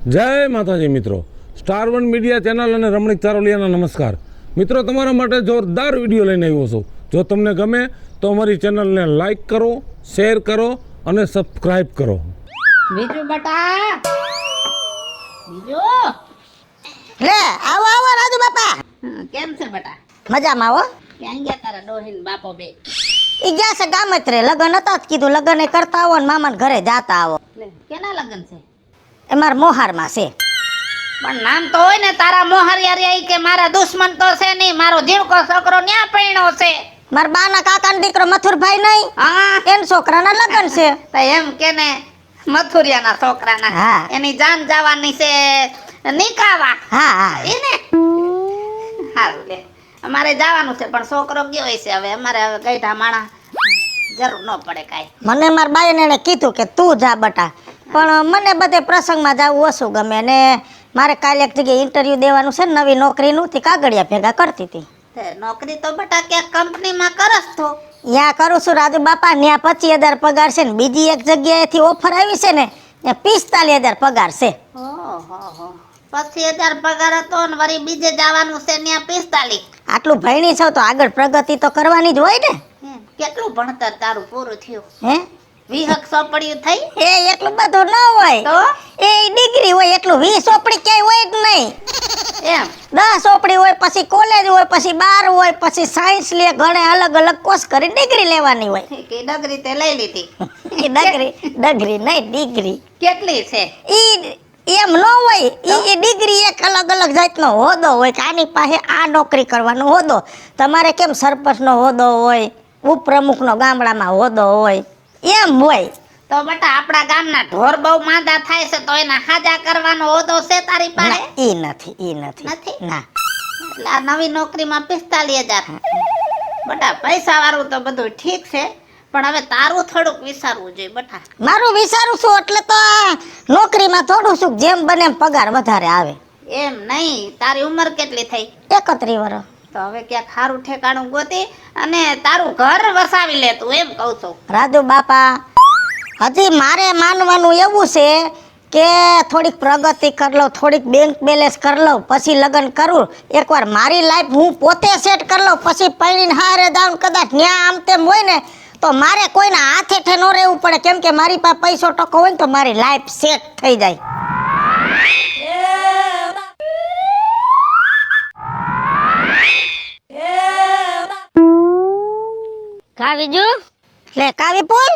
જય માતાજી મિત્રો, સ્ટાર વન મીડિયા ચેનલ અને રમણીક ચારોલિયાના નમસ્કાર. મિત્રો, તમારા માટે જોરદાર વિડીયો લઈને આવ્યો છું. જો તમને ગમે તો અમારી ચેનલને લાઈક કરો, શેર કરો અને સબસ્ક્રાઈબ કરો. બીજું બટા બીજું લે આવો આવો રાજુ બાપા. કેમ છે બટા? મજામાં હો. ક્યાં ગયા તારા ડોહીન બાપો બે? ઈ ગયા છે ગામ જ રે. લગન હતા જ કીધું લગન એ કરતા આવો ને મામાને ઘરે જાતા આવો. લે, કેના લગન છે? એ મારા મોહારમાં છે. પણ નામ તો હોય ને તારા મોહરિયા કે મારા દુશ્મન તો છે નહીં. મારો જીવકો છોકરો ન્યા પૈણો છે. મારા બાના કાકાનો દીકરો મથુરભાઈ નહીં, હા એન છોકરાના લગન છે. તો એમ કે ને મથુરિયાના છોકરાના હા. એની જાન જવાની છે નિકાવા. હા હા એને હારું લે, અમારે જવાનું છે પણ છોકરો ગયો છે. હવે અમારે હવે ગઈઢા માણા જરૂર ન પડે કાંઈ. મને મારા બાઈને એને કીધું કે તું જા બટા, પણ મને બધે પ્રસંગમાં જવું ઓછું ગમે ને. મારે કાલે એક જગ્યાએ ઇન્ટરવ્યુ દેવાનું છે ને, નવી નોકરીનું તે કાગળિયા ભેગા કરતી હતી. તે નોકરી તો બટા ક્યાંક કંપનીમાં કરસ તો? ત્યાં કરું છું રાજુ બાપા. ત્યાં 25,000 પગાર છે ને બીજી એક જગ્યાએથી ઓફર આવી છે ને ત્યાં 45,000 પગાર છે. ઓહો, 25,000 પગાર હતો ને વળી બીજે જવાનું છે ત્યાં 45. આટલું ભણી છો તો આગળ પ્રગતિ તો કરવાની જ હોય ને. કેટલું ભણતર તારું પૂરું થયું? હે વિહક સોપડીયું થઈ? એ એટલું બધું ન હોય તો એ ડિગ્રી હોય એટલું. 20 ચોપડી ક્યાંય હોય જ નહીં. એમ 10 ચોપડી હોય, પછી કોલેજ હોય, પછી 12 હોય, પછી સાયન્સ લે. ઘણે અલગ અલગ કોર્સ કરી ડિગ્રી લેવાની હોય. કે ડગરી તે લઈ લીધી? એ ડગરી નહીં ડિગ્રી. કેટલી છે? ઈ એમ ન હોય. ઈ ડિગ્રી એક અલગ અલગ જાતનો હોદ્દો હોય કે આની પાસે આ નોકરી કરવાનો હોદ્દો. તમારે કેમ સરપંચનો હોદ્દો હોય, ઉપપ્રમુખનો ગામડામાં હોદ્દો હોય, એમ હોય. તો બટા આપણા ગામના ઢોર બહુ માંદા થાય છે તો એના હાજા કરવાનો હોદો છે તારી પાસે? ઈ નથી નથી? ના. એટલે આ નવી નોકરીમાં 45,000. બટા પૈસા વાળું તો બધું ઠીક છે પણ હવે તારું થોડુંક વિચારવું જોઈએ બટા. મારું વિચારું છું એટલે તો આ નોકરીમાં થોડું શું જેમ બને એમ પગાર વધારે આવે. એમ નહીં, તારી ઉંમર કેટલી થઈ? 31 વર્ષ. તો હવે ક્યાંક સારું ઠેકાણું ગોતી અને તારું ઘર વસાવી લે તું, એમ કહું છું. રાજુ બાપા, હજી મારે માનવાનું એવું છે કે થોડીક પ્રગતિ કરી લઉં, થોડીક બેંક બેલેન્સ કરી લઉં, પછી લગ્ન કરું. એકવાર મારી લાઈફ હું પોતે સેટ કરી લઉં, પછી પૈણીને હારે દાઉન કદાચ ન્યા આમ તેમ હોય ને તો મારે કોઈના હાથે ઠે ન રહેવું પડે. કેમ કે મારી પાસે પૈસો ટકો હોય ને તો મારી લાઈફ સેટ થઈ જાય. કાવીજુ લે કાવી પોલ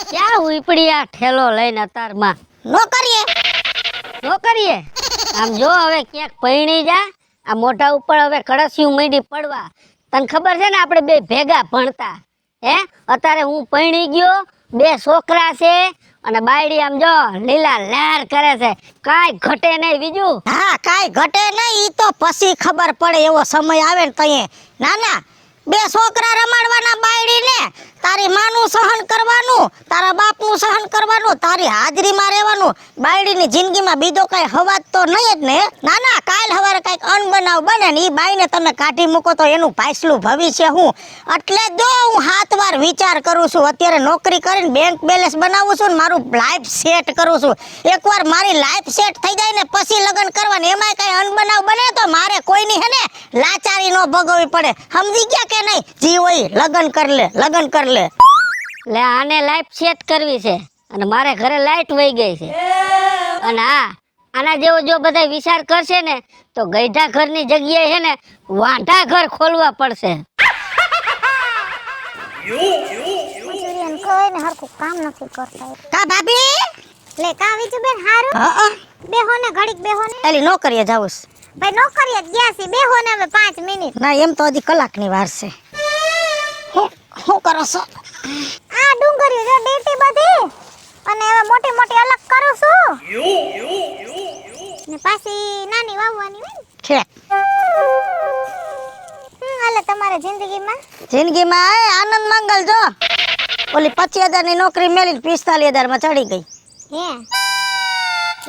ક્યાં ઉપડી આ ઠેલો લઈને અતારમાં નો કરીએ. નો કરીએ. આમ જો હવે ક્યાંક પૈણી જા. આ મોઢા ઉપર હવે કળસિયું માંડી પડવા. તને ખબર છે ને આપણે બે ભેગા ભણતા. હે અત્યારે હું પૈણી ગયો, 2 છોકરા છે અને બાયડી આમ જો લીલા લહેર કરે છે. કાંઈ ઘટે નહીં બીજું. હા કાંઈ ઘટે નહીં. ઈ તો પછી ખબર પડે એવો સમય આવે ને તઈએ. ના ના, 2 છોકરા રમાડવાના બાયડીને, તારી માનું સહન કરવાનું, તારા બાપનું સહન કરવાનું, તારી હાજરીમાં રહેવાનું. બાયડીની જિંદગીમાં બીજો કઈ હવાજ તો નહીં જ ને. ના ના, કાલ સવારે કઈક અનબનાવ બને ને ઈ બાઈને તમે કાઢી મૂકો તો એનું પાછલું ભવિષ્ય હું. એટલે જો હું 7 વાર વિચાર કરું છું. અત્યારે નોકરી કરીને બેંક બેલેન્સ બનાવું છું ને મારું લાઈફ સેટ કરું છું. એકવાર મારી લાઈફ સેટ થઈ જાય ને પછી લગ્ન કરવાનું. એમાંય કઈ અનબનાવ બને તો મારે કોઈની હે ને લાચારી ન ભોગવવી પડે. સમજી ગયા કે નહીં? જી હોય લગ્ન કર લે, લગ્ન કર લે. લે આને લાઈફ સેટ કરવી છે અને મારે ઘરે લાઈટ વહી ગઈ છે. અને આના જેવો જો બધા વિચાર કરશે ને તો ગઈઢા ઘરની જગ્યાએ છે ને વાંઢા ઘર ખોલવા પડશે. કોઈને હરખું કામ નથી કરતા. કા ભાભી લે કાવી જો બેન હારું હા બેહો ને ઘડીક બેહો ને. એલી નોકરીએ જાઉં છું. ભાઈ નોકરીએ જ ગયા છે, બેહો ને હવે 5 મિનિટ. ના એમ તો હજી કલાકની વાર છે. શું કરો છો? આ ડુંગળી જો ડેટી બધી અને હવે મોટી મોટી અલગ કરું છું ને પાછી નાની વાવવાની હોય ને. છે હાલે તમારે જિંદગીમાં આનંદ મંગલ. જો ઓલી 25,000 ની નોકરી મેલીને 45,000 માં ચડી ગઈ. હે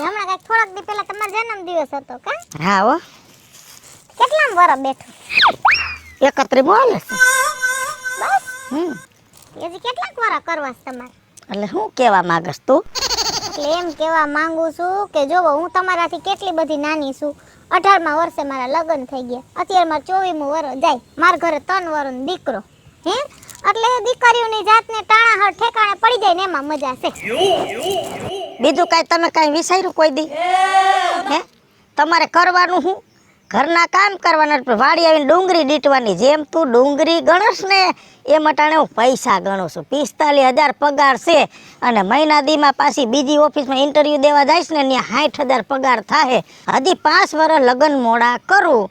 હમણાં કઈક થોડાક દી પહેલા તમારો જન્મ દિવસ હતો કા? હા હો. કેટલામ વરસ બેઠું? 31 બોલે છે. બસ હજી કેટલાક વરસ કરવા છે તમારે? એટલે શું કહેવા માંગસ તું? એટલે એમ કહેવા માંગુ છું કે જોવો હું તમારાથી કેટલી બધી નાની છું 18મા વર્ષે મારા લગ્ન થઈ ગયા અત્યારે મારા 24મું વર્ષ જાય મારા ઘરે 3 વર્ષનો દીકરો હે એટલે દીકરીઓની જાતને ટાણા ઠેકાણે પડી જાય ને એમાં મજા છે બીજું કાંઈ તમે કાંઈ વિચાર્યું કોઈ દી હે તમારે કરવાનું શું ઘરના કામ કરવાના એટલે વાડી આવીને ડુંગળી દીટવાની જેમ તું ડુંગળી ગણસ ને એ મટાણે હું પૈસા ગણું છું 45,000 પગાર છે અને મહિના દીમાં પાછી બીજી ઓફિસમાં ઇન્ટરવ્યૂ દેવા જઈશ ને ત્યાં 60,000 પગાર થાય હજી 5 વર્ષ લગ્ન મોડા કરું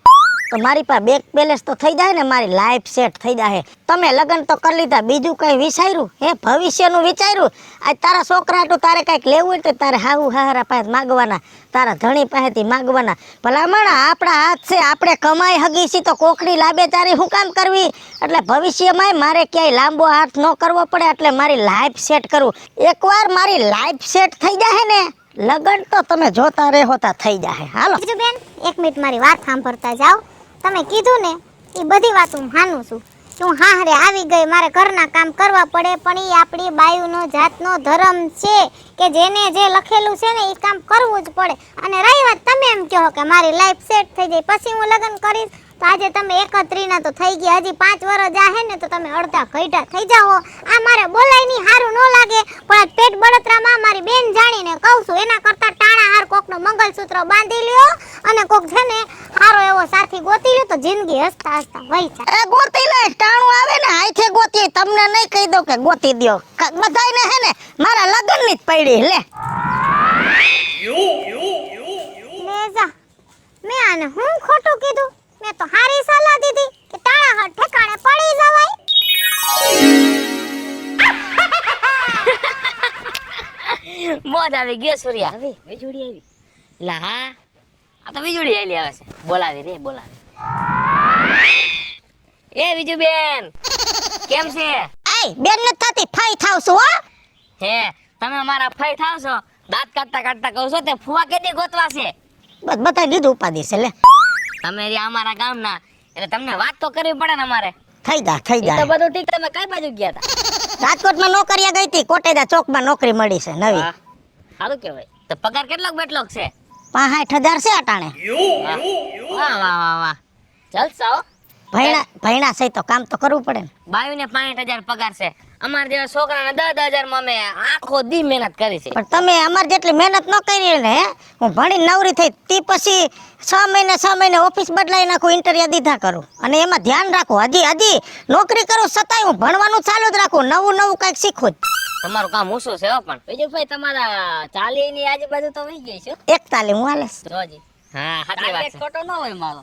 તો મારી પાસે બેંક બેલેન્સ તો થઈ જાય ને મારી લાઈફ સેટ થઈ જાય તમે લગ્ન તો કરી લીધા બીજું કંઈ વિચાર્યું હે ભવિષ્યનું વિચાર્યું આજ તારા છોકરા હાટું તારે કાંઈક લેવું હોય તો તારે હાહુ હારા પાસે માગવાના તારા ધણી પાસેથી માગવાના ભલામણ આપણા હાથ છે આપણે કમાઈ હગી છીએ તો કોકડી લાબેચારી શું કામ કરવી એટલે ભવિષ્યમાં મારે ક્યાંય લાંબો હાથ ન કરવો પડે એટલે મારી લાઈફ સેટ કરવું એકવાર મારી લાઈફ સેટ થઈ જાય ને લગ્ન તો તમે જોતા રહો તા થઈ જાય હાલો બીજું બેન 1 મિનિટ મારી વાત સાંભળતા જાઓ તમે કીધું ને એ બધી વાત હું માનું છું કે હું હારે આવી ગઈ મારે ઘરના કામ કરવા પડે પણ એ આપણી બાયુનો જાતનો ધર્મ છે કે જેને જે લખેલું છે ને એ કામ કરવું જ પડે અને રહી વાત તમે એમ કહો કે મારી લાઈફ સેટ થઈ જાય પછી હું લગ્ન કરીશ તો આજે તમે 31 તો થઈ ગયા હજી 5 વર્ષ જાહે ને તો તમે અડધા ઘઈટા થઈ જાઓ આ મારે બોલાય નહીં સારું ન લાગે પણ આ પેટ બળતરામાં મારી બેન જાણીને કહું છું એના કરતા ટાણા હાર કોકનો મંગલસૂત્ર બાંધી લ્યો અને કોક છે ને સારો એવો સાથી ગોતી લ્યો તો જિંદગી હસતા હસતા વહી જાય એ ગોતી લે ટાણું આવે ને આઈથે ગોતી તમને નહીં કહી દઉં કે ગોતી દ્યો બધાયને હે ને મારા લગ્નની જ પડી લે જા મેં આને હું ખોટું કીધું મેં તો હારી સલાહ દીધી કે ટાણા હાર ઠેકાણે પડી જવાય મોજ આવી ગયો સૂર્યા આવી વીજળી આવી લા હા આ તો વીજળી આલી આવે છે બોલાવી રે બોલાવી એ બીજું બેન કેમ છે આય બેન ન થતી ફાઈ થાવ છું હો હે તમે મારા ફઈ થાવ છો દાંત કાઢતા કાઢતા કહો છો તે ફુવા કેદી ગોતવા છે બસ બધા દીધું ઉપાધિ છે લે તમે રે અમારા ગામના એટલે તમને વાત તો કરવી પડે ને અમારે થઈ એ તો જાય બધું ઠીક તમે કઈ બાજુ ગયા હતા રાજકોટમાં નોકરીયા ગઈ હતી કોટેદા ચોકમાં નોકરી મળી છે નવી વાહ, સારું કહેવાય તો પગાર કેટલોક બેટલોક છે 65,000 છે અટાણે વાહ વાહ વાહ વાહ જલસા હો ભૈણા છે તો કામ તો કરવું પડે ને બાયુને 65,000 પગાર છે અમારા જેવા છોકરાને 10,000 માં અમે આખો દી મહેનત કરી છે પણ તમે અમાર જેટલી મહેનત ન કરી ને હે હું ભણી નવરી થઈ તે પછી 6 મહિને ઓફિસ બદલાઈ નાખું ઇન્ટરવ્યુ દીધા કરું અને એમાં ધ્યાન રાખું હજી નોકરી કરું છતાંય હું ભણવાનું ચાલુ જ રાખું નવું કંઈક શીખું તમારું કામ ઊંચું છે હો પણ બીજું ભાઈ તમારા 40 ની આજુબાજુ તો વહી ગઈ છે 41 હું હાલે રોજી હા સાચી વાત છે ખોટો ન હોય મારો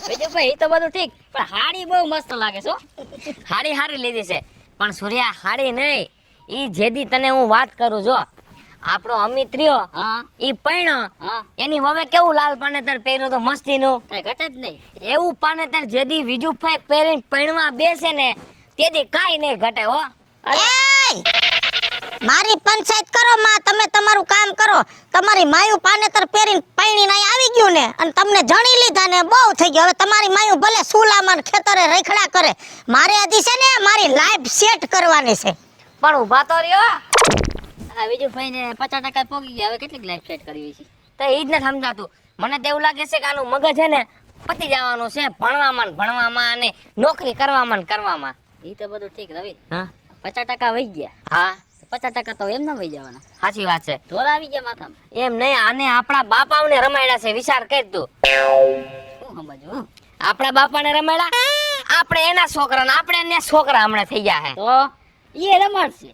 બીજું ભાઈ એ તો બધું ઠીક પણ હાડી બહુ મસ્ત લાગે છો હાડી હારી લીધી છે પણ સૂર્યા હાડી નહીં ઈ જેદી તને હું વાત કરું જો આપણો અમિત રહ્યો ઈ પૈણો એની હવે કેવું લાલ પાનેતર પહેર્યું તો મસ્તીનું કઈ ઘટે જ નહીં એવું પાનેતર જેદી બીજું ભાઈ પહેરીને પૈણવા બેસે ને તેદી કાઈ નહીં ઘટે હો એય! મારી પંચાયત કરો માં તમે તમારું કામ કરો તમારી માયું પાનેતર પહેરીને પૈણીને અહીં આવી ગયું ને અને તમને જણી લીધા ને બહુ થઈ ગયું હવે તમારી માયું ભલે સુલામાં ખેતરે રખડા કરે મારે હજી છે ને મારી લાઈફ સેટ કરવાની છે પણ ઊભા તો રહ્યો આ બીજું ભાઈ ને 50% પોગી ગયા હવે કેટલીક લાઈફ સેટ કરવી છે તો એ જ ને સમજાતું મને તો એવું લાગે છે કે આનું મગજ છે ને પતી જવાનું છે ભણવામાં અને નોકરી કરવામાં એ તો બધું ઠીક રવિ હા 50% વહી ગયા હા 50% તો એમ ના વહી જવાના સાચી વાત છે ઢોર આવી ગયા માથામાં એમ નહીં આને આપણા બાપાઓને રમાડ્યા છે વિચાર કર તું શું સમજવું આપણા બાપાને રમાડ્યા આપણે એના છોકરા ને આપણે એના છોકરા હમણાં થઈ ગયા હે તો એ રમાડશે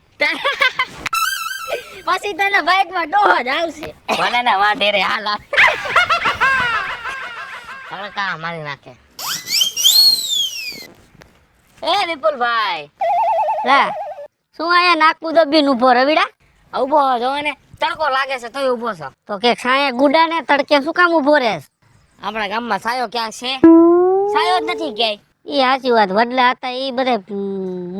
પછી તને બાઈકમાં ડોહ જ આવશે ભલે ને વાંઢે રે હાલ હવે કા મારી નાખે એ વિપુલભાઈ લા શું આયા નાકું દબીને ઉભો રવિડા ઉભો જો ને તડકો લાગે છે તોય ઉભો છો તો કે છાયા ગુડા ને તડકે શું કામ ઉભો રહેસ આપણા ગામમાં છાયો ક્યાં છે છાયો જ નથી ક્યાંય ઈ સાચી વાત વડલા હતા ઈ બધે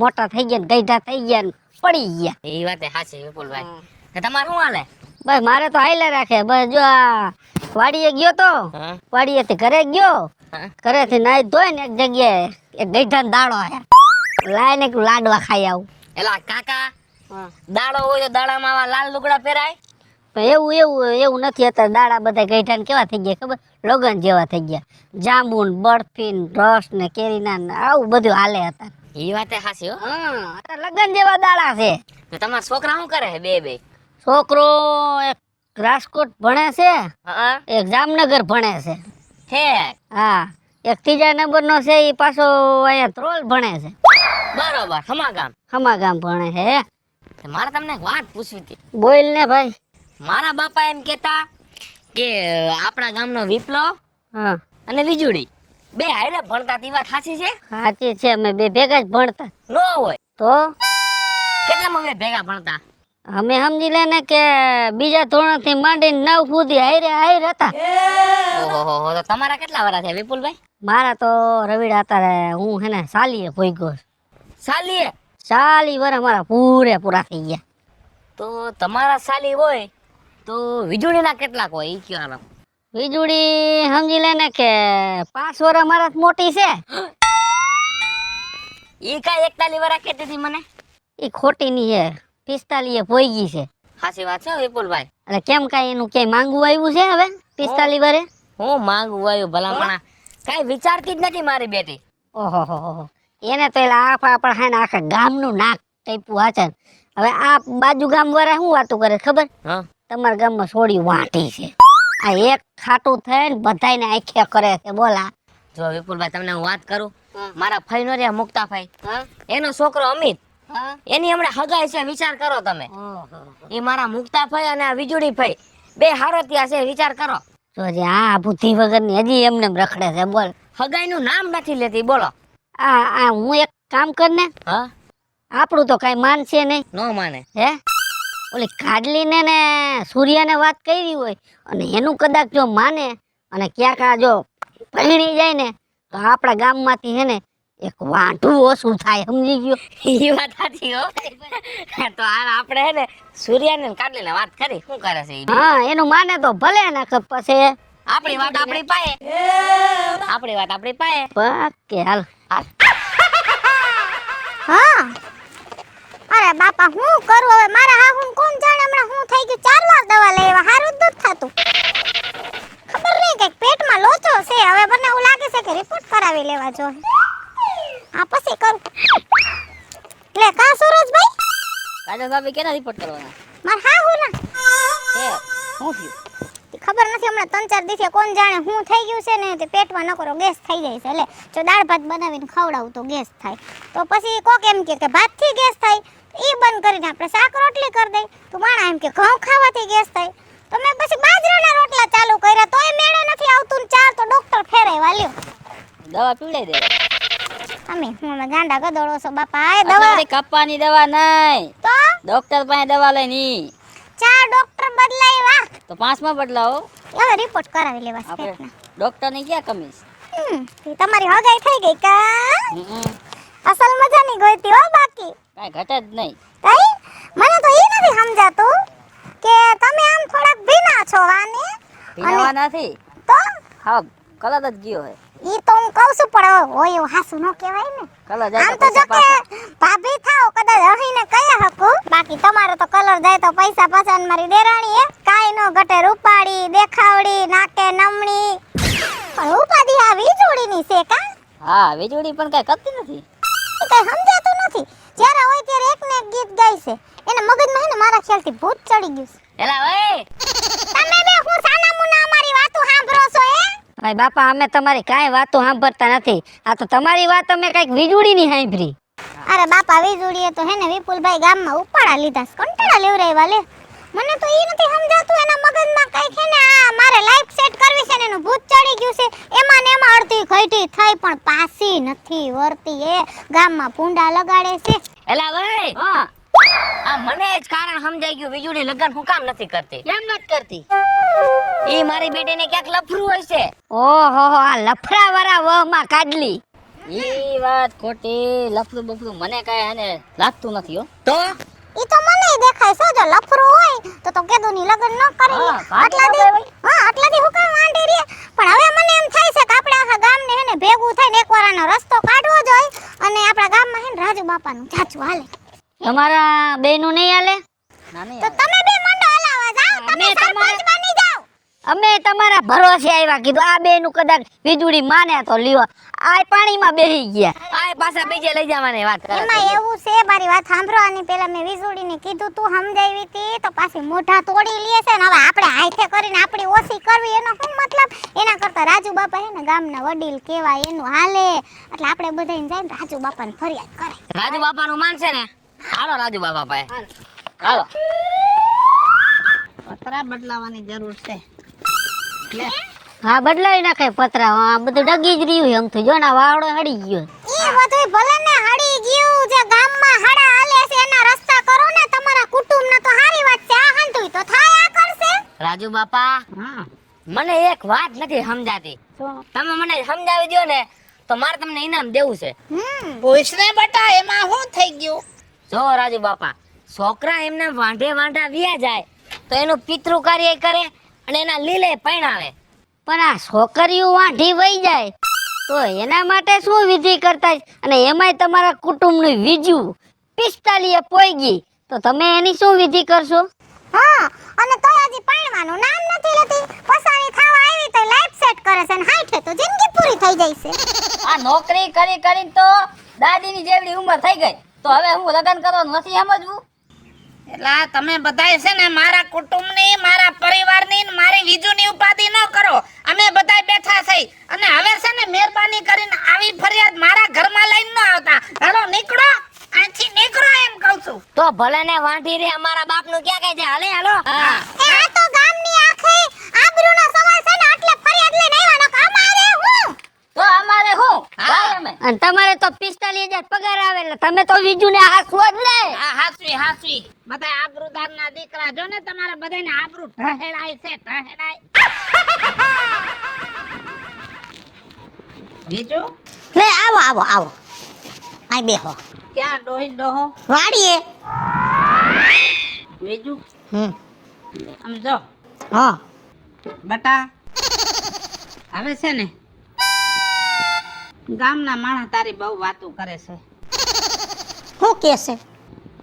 મોટા થઈ ગયા ને ગઈઢા થઈ ગયા ને પડી ગયા એ વાત સાચી વિપુલભાઈ કે તમારું શું હાલે બસ મારે તો હાઈલે રાખે બસ જો આ વાડીએ ગયો તો વાડીએથી ઘરે ગયો ઘરેથી નાઈ ધોઈ ને એક જગ્યાએ એક ગઈઢા દાડો આયા લાઈને લાડવા ખાઈ આવું એલા કાકા દાડો હોય તો દાડામાં આવા લાલ લુગડા પહેરાય. પણ એવું નથી. અત્યારે દાડા બધા ગઈઠા ને કેવા થઈ ગયા ખબર, લગન જેવા થઈ ગયા. જાંબુ ને બરફી ને રસ ને કેરીના ને આવું બધું હાલે હતા. એ વાત હાસી હો. અત્યારે લગન જેવા દાડા છે. તો તમારા છોકરા શું કરે છે બે? છોકરો એક રાજકોટ ભણે છે, હા એક જામનગર ભણે છે. હે હા, એક ત્રીજા નંબરનો છે એ પાછો અહીંયા ત્રોલ ભણે છે. બરોબર. ખમાગામ. ખમાગામ ભણે છે. તો મારે તમને એક વાત પૂછવી હતી. બોલ ને ભાઈ. મારા બાપા એમ કહેતા કે આપણા ગામનો વિપ્લવ હા, અને વીજળી બે હારે ભણતા. તી વાત સાચી છે? સાચી છે. અમે બે ભેગા જ ભણતા. નો હોય તો કેટલામાં બે ભેગા ભણતા? અમે સમજી લે ને કે બીજા ધોરણ થી માંડીને 9 સુધી હાઈર હતા. ઓહો, તો તમારા કેટલા વર્ષ છે વિપુલભાઈ? મારા તો રવિડા અત્યારે હું હે ને સાલીએ ભોગ્યો. સાલીએ? સાલી વર્ષ મારા પૂરેપૂરા થઈ ગયા. તો તમારા સાલી હોય તો વીજળીના કેટલાક હોય ઈ કયો આરામ? વીજળી સમજી લે ને કે 5 વર્ષ મારા મોટી છે. ઈ કાંઈ 41 વર્ષ કહેતી હતી મને. એ ખોટી ની છે, 45 ભોગી છે. સાચી વાત છે વિપુલભાઈ. એટલે કેમ કાંઈ એનું ક્યાંય માંગવું આવ્યું છે હવે 45 વર્ષે? હું માંગુ વાયું ભલામણા કાંઈ વિચારતી જ નથી મારી બેટી. ઓહો, એને તો એલા આપણા હે ને આખા ગામનું નાક ટાઈપું હાચન. હવે આ બાજુ ગામ વાળા શું વાતું કરે ખબર? હા, તમારા ગામમાં સોડી વાટી છે. આ એક ખાટું થઈને બધાયને આંખે કરે છે. બોલા જો વિપુલભાઈ તમને હું વાત કરું, મારા ફઈ નો રે મુક્તા ફઈ, એનો છોકરો અમિત, એની હમણાં હગાઈ છે. વિચાર કરો તમે. એ મારા મુક્તા ફઈ અને આ વીજળી ફઈ બે હારતિયા છે. વિચાર કરો. જોજે આ બુદ્ધિ વગરની હજી એમને રખડે છે. બોલ, હગાઈ નું નામ નથી લેતી. બોલો. આ હું એક કામ કર ને, હા, આપણું તો કઈ માનશે નહીં. નો માને. હે, ઓલી કાડલીને ને સૂર્યાને વાત કરી હોય અને એનું કદાચ જો માને અને ક્યાંક આ જો પરણી જાય ને તો આપણા ગામમાંથી હે ને એક વાંઢું ઓછું થાય. સમજી ગયો? એ વાત સાચી હો. તો હાલ આપણે હે ને સૂર્યાને કાઢલીને વાત કરી શું કરે છે ઈ? હા, એનું માને તો ભલે ને પછી આપણી વાત આપણી પાએ. આપણી વાત આપણી પાએ. કે હાલ. હા, અરે બાપા હું કરું હવે? મારા હાહુન કોણ જાણે હમણાં હું થઈ ગયું. 4 વાર દવા લેવા હારું જ નથી થતું. ખબર નહીં કે પેટમાં લોચો છે. હવે મને એવું લાગે છે કે રિપોર્ટ કરાવી લેવા જોઈએ. આ પછી કરું. લે કા સુરજભાઈ, કાજલ ભાભી કેના રિપોર્ટ કરવાના માર હાહુના છે? શું થયું? ખબર નથી હમણાં 3-4 દિવસે કોણ જાણે હું થઈ ગયું છે ને તે પેટમાં નકરો ગેસ થઈ જાય છે. એટલે જો દાળ ભાત બનાવીને ખવડાવું તો ગેસ થાય. તો પછી કોક એમ કે ભાતથી ગેસ થાય, ઈ બંધ કરીને આપણે શાક રોટલી કરી દઈ. તો માણા એમ કે ઘઉં ખાવાથી ગેસ થાય. તો મેં પછી બાજરાના રોટલા ચાલુ કર્યા તોય મેળે નથી આવતું ને 4 તો ડોક્ટર ફેરવ્યા લ્યો. દવા પીવડાઈ દે. અમે હું ગાંડા ગદોળો છો બાપા. આ દવા કપ્પાની દવા નહીં, તો ડોક્ટર પાસે દવા લઈ. 4 ડોક્ટર બદલાવ્યા. તો 5માં બદલાવો. હવે રિપોર્ટ કરાવી લેવા છે આપણે પેટના. ડોક્ટર ની ક્યાં કમી છે? તમારી હગાઈ થઈ ગઈ કા? અસલ મજાની ગોઈતી હો. બાકી કાંઈ ઘટે જ નહીં. તઈ મને તો ઈ નથી સમજાતું કે તમે આમ થોડાક ભીના છો આને. પીવા નથી તો હા, કલર જ ગયો હે. ઈ તો હું કહું છું પણ હોય એવું હાસુ ન કહેવાય ને. કલર આમ જાય તો તો જો પૈસા કે પાછા. ભાભી થાવ કદાચ રહીને કહી શકું. બાકી તમારો તો કલર જાય તો પૈસા પાછા ને મારી દેરાણી એ કાઈ નો ઘટે. રૂપાળી દેખાવડી નાકે નમણી પણ ઉપાધિ આ વીજળીની છે કા? હા, વીજળી પણ કાંઈ કરતી નથી. એ કઈ સમજાતું નથી. જ્યારે હોય ત્યારે એક ને એક ગીત ગાય છે. એને મગજમાં હે ને મારા ખ્યાલથી ભૂત ચડી ગયું છે. એલા ઓય, તમે બે હું સાના મુના અમારી વાતો સાંભળો છો હે? ભાઈ બાપા, અમે તમારી કાંઈ વાતો સાંભળતા નથી. આ તો તમારી વાત અમે કઈક વીજળીની સાંભળી. અરે બાપા, વીજળીએ તો હે ને વિપુલભાઈ ગામમાં ઉપાડા લીધા છે. કંટાળા લેવરાવ્યા લે. મને તો ઈ નથી સમજાતું એના મગજમાં કઈક હે ને આ મારે લાઈફ સેટ કરવી છે ને એનું ભૂત ચડી ગયું છે. એમાં ને એમાં અડધી ઘટી થઈ પણ પાસી નથી વરતી. એ ગામમાં પૂંડા લગાડે છે. એલા ઓય, હા, આ મને જ કારણ સમજાઈ ગયું વીજળી લગન હું કામ નથી કરતી. કેમ નથી કરતી? ઈ મારી બેટીને ક્યાંક લફરું હોય છે. ઓહો, આ લફરા વાળા વહમાં કાઢલી. ઈ વાત ખોટી. લફરું બફરું મને કાંઈ આને લાગતું નથી હો. તો ઈ તો મને દેખાય છે. જો લફરું હોય તો કેદુની લગન ન કરી. હા, ભાગે આટલા દી હું કામ વાંઢી રે. પણ હવે મને એમ થાય છે કે આપણે આખા ગામને હે ને ભેગું થઈને એકવાર આનો રસ્તો કાઢવો જોઈએ અને આપણા ગામમાં હે ને રાજુ બાપાનું ચાચું હાલે. તમારા બેનું નહીં હાલે? તો તમે બે મંડો હલાવા જાઓ, તમે સરપંચ બની જાઓ. અમે તમારા ભરોસે આવ્યા, કીધું આ બેનું કદાચ વીજળી માને તો લ્યો. આ પાણીમાં બેસી ગયા. આ પાછા બીજે લઈ જવાની વાત કરે એમાં એવું છે, મારી વાત સાંભળો. આની પહેલા મેં વીજળીને કીધું તું સમજાવી હતી તો પાછી મોઢા તોડી લે છે ને હવે આપણે હાથે કરીને આપણી ઓછી કરવી એનો શું મતલબ? એના કરતા રાજુ બાપા હે ને ગામના વડીલ કેવાય એનું હાલે, એટલે આપણે બધાને જઈને રાજુ બાપાને ફરિયાદ કરે. રાજુ બાપા નું માનશે ને? હાલો રાજુ બાપા પાસે હાલો. પતરા બદલાવાની જરૂર છે. હા, બદલાવી નાખે પતરા. આ બધું ડગી જ રહ્યું એમ તો. જો ને વાવડો હડી ગયો. ઈ બધુંય ભલે ને હળી ગયું, જે ગામમાં હડા હાલે છે એના રસ્તા કરો ને તમારા કુટુંબને તો સારી વાત છે. આ હંતુય તો થાય આ કરશે. રાજુ બાપા હા મને એક વાત નથી સમજાતી. તમે મને સમજાવી દો ને તો મારે તમને ઇનામ દેવું છે. પૂછને બટા, એમાં શું થઈ ગયું? જો રાજુ બાપા, છોકરા એમના વાંઢે વાંઢા વ્યા જાય તો એનું પિતૃ કાર્ય કરે અને એના લીલે પૈણાવે. પણ આ છોકરીઓ વાંઢી વહી જાય તો એના માટે શું વિધિ કરતા છે? અને એમાંય તમારા કુટુંબનું વીજું 45 પોઈ ગઈ તો તમે એની શું વિધિ કરશો? હા, અને તોય હજી પરણવાનું નામ નથી લેતી. પસાણી ખાવા આવી તો લાઈફ સેટ કરે છે ને હાઈઠે તો જિંદગી પૂરી થઈ જાય છે. આ નોકરી કરી કરીને તો દાદીની જેવડી ઉંમર થઈ ગઈ તો હવે હું લગ્ન કરવાનું નથી સમજવું? એટલે આ તમે બધાય છે ને મારા કુટુંબની, મારા પરિવારની ને મારી વીજુની ઉપાધિ ન કરો. અમે બધાય બેઠા થઈ અને હવે છે ને મહેરબાની કરીને આવી ફરિયાદ મારા ઘરમાં લઈને ન આવતા. હાલો નીકળો, અહીંથી નીકળો એમ કહું છું. તો ભલે ને વાંઢી રે, અમારા બાપનું ક્યાં કહે છે? હાલે હાલો. એ આ તો ગામની આખી આબરૂનો સવાલ છે ને એટલે ફરિયાદ લઈને આવ્યા નક અમારે હું. તો અમારે શું? હા અમે અને તમારે તો 45,000 પગાર આવે એટલે તમે તો વીજુને હાસવો જ ને. હા હાસવી હાસવી બધા આબરૂદારના દીકરા જો ને તમારે બધાને આબરૂ ઢહેડાય છે ઢહેડાય. બીજું લે આવો આવો આવો, આય બેહો. ક્યાં ડોહી ડોહો વાડીએ. બીજું હા બટા હવે છે ને ગામના માણસ તારી બહુ વાતો કરે છે શું કહેશે?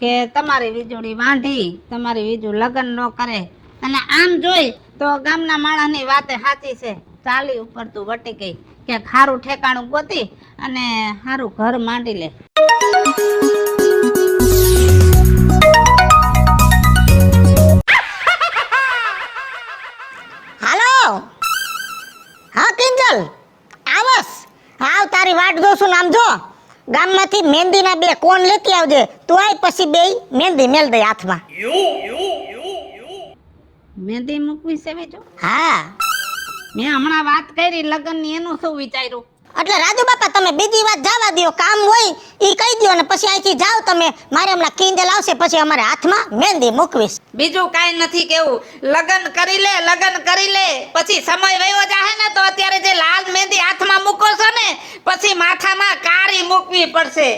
કે તમારી વીજળી વાંઢી, તમારી વીજુ લગ્ન ન કરે. અને આમ જોઈ તો ગામના માણસની વાતે સાચી છે. ચાલી ઉપર તું વટી ગઈ કે ખારું ઠેકાણું ગોતી અને સારું ઘર માંડી લે. હાલો. હા કિંજલ, આવસ. આવ, તારી વાટ જોશું ને. આમ જો, ગામમાંથી મહેંદીના 2 કોણ લેતી આવજે. તું આય પછી બે મહેંદી મેલ દે હાથમાં. મહેંદી મૂકવી છે બીજું? હા, મેં હમણાં વાત કરી લગ્નની, એનું શું વિચાર્યું? એટલે રાજુ બાપા તમે બીજી વાત જવા દો. કામ હોય ઈ કહી દો ને પછી અહીંથી જાઓ તમે. મારે હમણાં કિંજલ આવશે પછી અમારે હાથમાં મહેંદી મૂકવીશ. બીજું કાંઈ નથી કેવું. લગ્ન કરી લે, લગ્ન કરી લે, પછી સમય વયો જાહે ને તો અત્યારે જે લાલ મહેંદી હાથમાં મૂકો છો ને પછી માથામાં કાળી મૂકવી પડશે.